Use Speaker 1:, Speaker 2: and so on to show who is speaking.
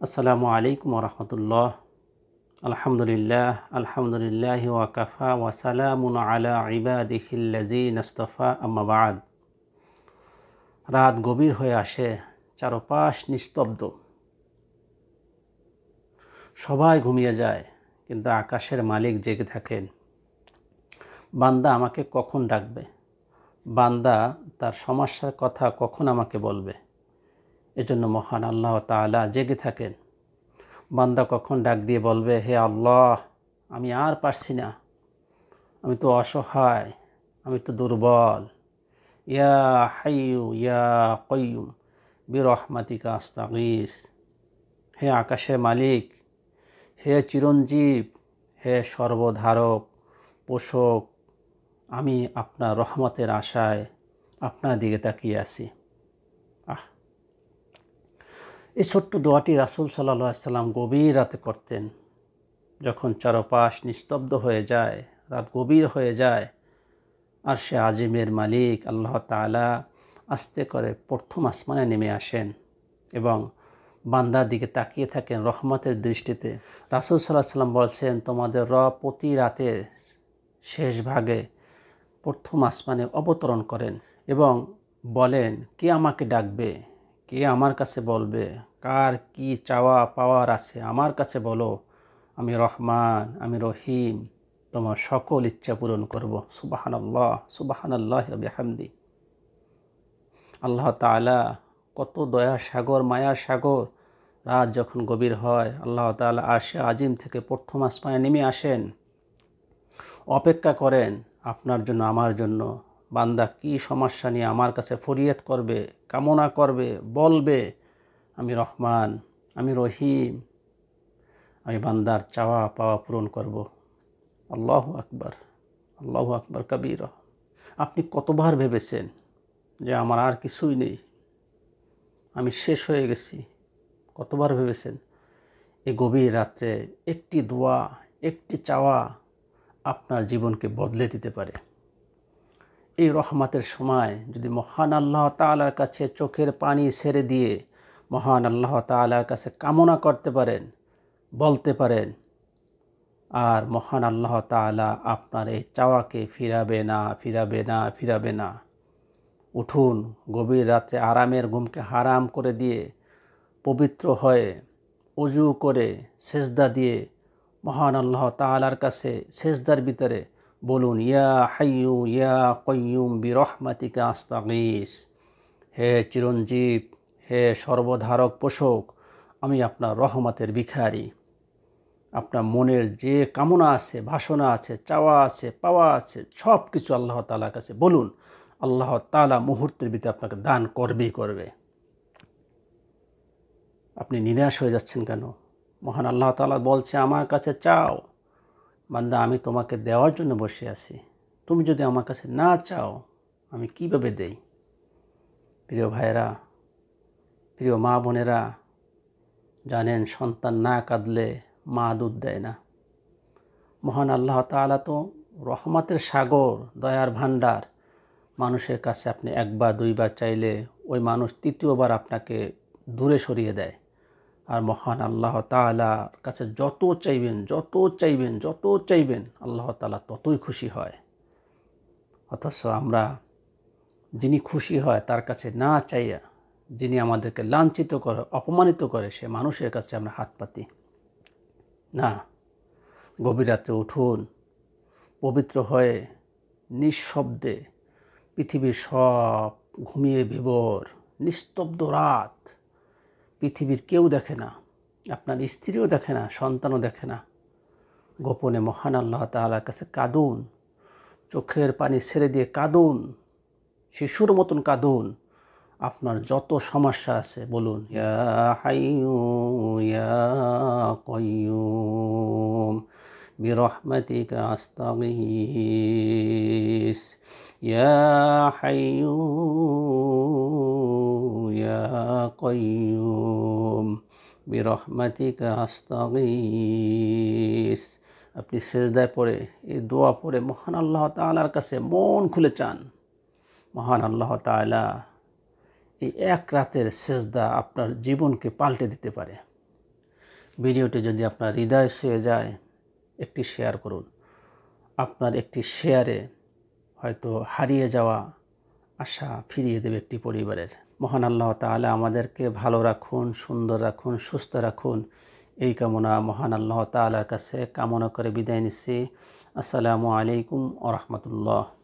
Speaker 1: আসসালামু আলাইকুম রহমতুল্লাহ। আলহামদুলিল্লাহ আলহামদুলিল্লাহ ওয়াকাফা ওয়াসালামুন আলা ইবাদিহিল্লাযীনা ইসতাফা আম্মা বা'দ। রাত গভীর হয়ে আসে, চারপাশ নিস্তব্ধ, সবাই ঘুমিয়ে যায়, কিন্তু আকাশের মালিক জেগে থাকেন। বান্দা আমাকে কখন ডাকবে? বান্দা তার সমস্যার কথা কখন আমাকে বলবে? এজন্য মহান আল্লাহ তাআলা জেগে থাকেন। বান্দা কখন ডাক দিয়ে বলবে, হে আল্লাহ, আমি আর পারছি না, আমি তো অসহায়, আমি তো দুর্বল। ইয়া হাইয়ু ইয়া কাইয়ুম বিরহমাতিকা আস্তাগীস। হে আকাশের মালিক, হে চিরঞ্জীব, হে সর্বধারক পোষক, আমি আপনার রহমতের আশায় আপনার দিকে তাকিয়ে আছি। এই ছোট্ট দোয়াটি রাসূল সাল্লাল্লাহু আলাইহি সাল্লাম গভীর রাতে করতেন। যখন চারপাশ নিস্তব্ধ হয়ে যায়, রাত গভীর হয়ে যায়, আর সে আজিমের মালিক আল্লাহ তাআলা আস্তে করে প্রথম আসমানে নেমে আসেন এবং বান্দার দিকে তাকিয়ে থাকেন রহমতের দৃষ্টিতে। রাসূল সাল্লাল্লাহু আলাইহি সাল্লাম বলছেন, তোমাদের রব প্রতি রাতের শেষ ভাগে প্রথম আসমানে অবতরণ করেন এবং বলেন, কে আমাকে ডাকবে, কে আমার কাছে বলবে, কার কি চাওয়া পাওয়ার আছে আমার কাছে বলো, আমি রহমান, আমি রহিম, তোমার সকল ইচ্ছা পূরণ করব। সুবহানাল্লাহ সুবহানাল্লাহি ওয়া বিহামদি। আল্লাহ তাআলা কত দয়ার সাগর, মায়ার সাগর। রাত যখন গভীর হয়, আল্লাহ তাআলা আরশে আজিম থেকে প্রথম আসমানে নেমে আসেন, অপেক্ষা করেন আপনার জন্য, আমার জন্য। বান্দা কি সমস্যা নিয়ে আমার কাছে ফরিয়াদ করবে, কামনা করবে, বলবে, আমি রহমান, আমি রহিম, আমি বান্দার চাওয়া পাওয়া পূরণ করব। আল্লাহু আকবার, আল্লাহু আকবার কাবীরা। আপনি কতবার ভেবেছেন যে আমার আর কিছুই নেই, আমি শেষ হয়ে গেছি? কতবার ভেবেছেন? এই গভীর রাত্রে একটি দোয়া, একটি চাওয়া আপনার জীবনকে বদলে দিতে পারে। এই রহমতের সময় যদি মহান আল্লাহ তাআলার কাছে চোখের পানি ছেড়ে দিয়ে মহান আল্লাহ তাআলার কাছে কামনা করতে পারেন, বলতে পারেন, আর মহান আল্লাহ তাআলা আপনার এই চাওয়াকে ফিরাবে না, ফিরাবে না, ফিরাবে না। উঠুন, গভীর রাত্রে আরামের ঘুমকে হারাম করে দিয়ে পবিত্র হয়ে ওযু করে সেজদা দিয়ে মহান আল্লাহ তাআলার কাছে সেজদার ভিতরে বলুন, ইয়া হাইয়ু ইয়া কাইয়ুম বিরহমাতিকা আস্তাগীস। হে চিরঞ্জীব, হে সর্বধারক পোষক, আমি আপনার রহমতের ভিখারি। আপনার মনের যে কামনা আছে, বাসনা আছে, চাওয়া আছে, পাওয়া আছে, সব কিছু আল্লাহ তাআলার কাছে বলুন। আল্লাহ তাআলা মুহূর্তের ভিতরে আপনাকে দান করবেই করবে। আপনি নিরাশ হয়ে যাচ্ছেন কেন? মহান আল্লাহ তাআলা বলছে, আমার কাছে চাও। বান্দা, আমি তোমাকে দেওয়ার জন্য বসে আছি। তুমি যদি আমার কাছে না চাও, আমি কিভাবে দেই? প্রিয় ভাইয়েরা, প্রিয় মা বোনেরা, জানেন সন্তান না কাঁদলে মা দুধ দেয় না। মহান আল্লাহ তাআলা তো রহমতের সাগর, দয়ার ভাণ্ডার। মানুষের কাছে আপনি একবার দুইবার চাইলে ওই মানুষ তৃতীয়বার আপনাকে দূরে সরিয়ে দেয়। আর মহান আল্লাহ তাআলার কাছে যত চাইবেন, যত চাইবেন, যত চাইবেন, আল্লাহ তাআলা ততই খুশি হয়। অথচ আমরা যিনি খুশি হয় তার কাছে না চাইয়া, যিনি আমাদেরকে লাঞ্ছিত করে, অপমানিত করে, সে মানুষের কাছে আমরা হাত পাতি না। গভীর রাত্রে উঠুন, পবিত্র হয়ে নিঃশব্দে, পৃথিবীর সব ঘুমিয়ে বিভোর, নিস্তব্ধ রাত, পৃথিবীর কেউ দেখে না, আপনার স্ত্রীও দেখে না, সন্তানও দেখে না। গোপনে মহান আল্লাহ তাআলার কাছে কাঁদুন, চোখের পানি ছেড়ে দিয়ে কাঁদুন, শিশুর মতন কাঁদুন। আপনার যত সমস্যা আছে বলুন, ইয়া হাইয়ু ইয়া কাইয়ুম বিরহমাতিকা আস্তাগীস। ইয়া হাইয়ু ইয়া কাইয়ুম বিরহমাতিকা আস্তাগীস। আপনি সেজদায় পড়ে এই দোয়া পড়ে মহান আল্লাহ তাআলার কাছে মন খুলে চান। মহান আল্লাহ তাআলা এই এক রাতের সেজদা আপনার জীবনকে পাল্টে দিতে পারে। ভিডিওটি যদি আপনার হৃদয় ছুঁয়ে যায়, একটি শেয়ার করুন। আপনার একটি শেয়ারে হয়তো হারিয়ে যাওয়া আশা ফিরিয়ে দেবে একটি পরিবারের। মহান আল্লাহ তাআলা আমাদেরকে ভালো রাখুন, সুন্দর রাখুন, সুস্থ রাখুন, এই কামনা মহান আল্লাহ তাআলার কাছে কামনা করে বিদায় নিচ্ছি। আসসালামু আলাইকুম ওয়া রাহমাতুল্লাহ।